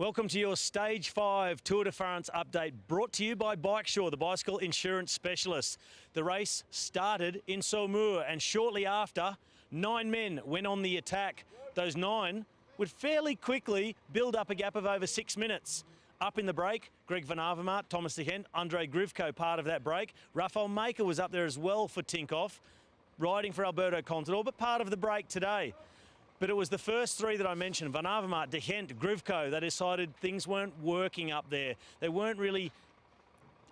Welcome to your Stage 5 Tour de France update, brought to you by Bikesure, the bicycle insurance specialist. The race started in Saumur, and shortly after, 9 men went on the attack. Those 9 would fairly quickly build up a gap of over 6 minutes. Up in the break, Greg Van Avermaet, Thomas de Gendt, Andre Grivko part of that break. Rafał Majka was up there as well for Tinkoff, riding for Alberto Contador, but part of the break today. But it was the first 3 that I mentioned, Van Avermaet, de Gendt, Grivko, they decided things weren't working up there. They weren't really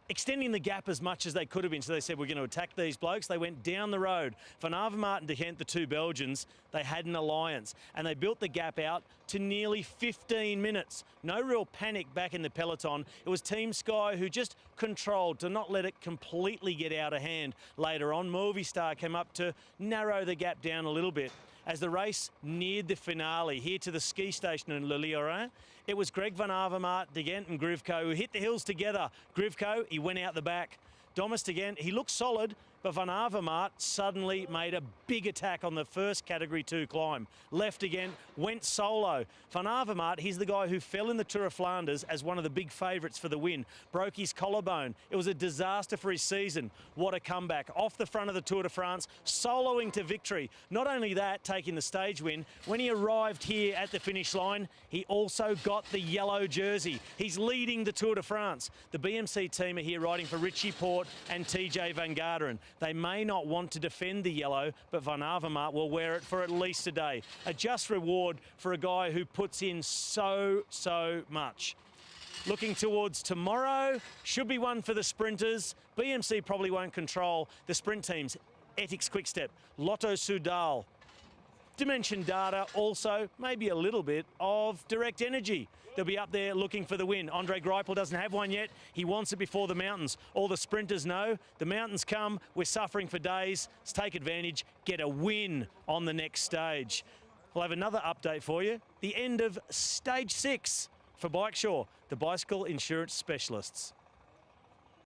extending the gap as much as they could have been. So they said, we're going to attack these blokes. They went down the road. Van Avermaet and de Gendt, the 2 Belgians, they had an alliance. And they built the gap out to nearly 15 minutes. No real panic back in the peloton. It was Team Sky who just controlled to not let it completely get out of hand. Later on, Movistar came up to narrow the gap down a little bit. As the race neared the finale here to the ski station in Le Liorin, it was Greg Van Avermaet, de Gendt and Grivko who hit the hills together. Grivko, he went out the back. Thomas de Gendt, he looked solid, but Van Avermaet suddenly made a big attack on the first Category 2 climb. Left again, went solo. Van Avermaet, he's the guy who fell in the Tour of Flanders as one of the big favourites for the win. Broke his collarbone. It was a disaster for his season. What a comeback. Off the front of the Tour de France, soloing to victory. Not only that, taking the stage win, when he arrived here at the finish line, he also got the yellow jersey. He's leading the Tour de France. The BMC team are here riding for Richie Porte and TJ Van Garderen. They may not want to defend the yellow, but Van Avermaet will wear it for at least a day. A just reward for a guy who puts in so much. Looking towards tomorrow, should be one for the sprinters. BMC probably won't control the sprint teams. Ethics Quickstep, Lotto Soudal, Dimension Data, also maybe a little bit of Direct Energy. They'll be up there looking for the win. Andre Greipel doesn't have one yet. He wants it before the mountains. All the sprinters know the mountains come. We're suffering for days. Let's take advantage, get a win on the next stage. We'll have another update for you. The end of Stage 6 for Bikesure, the bicycle insurance specialists.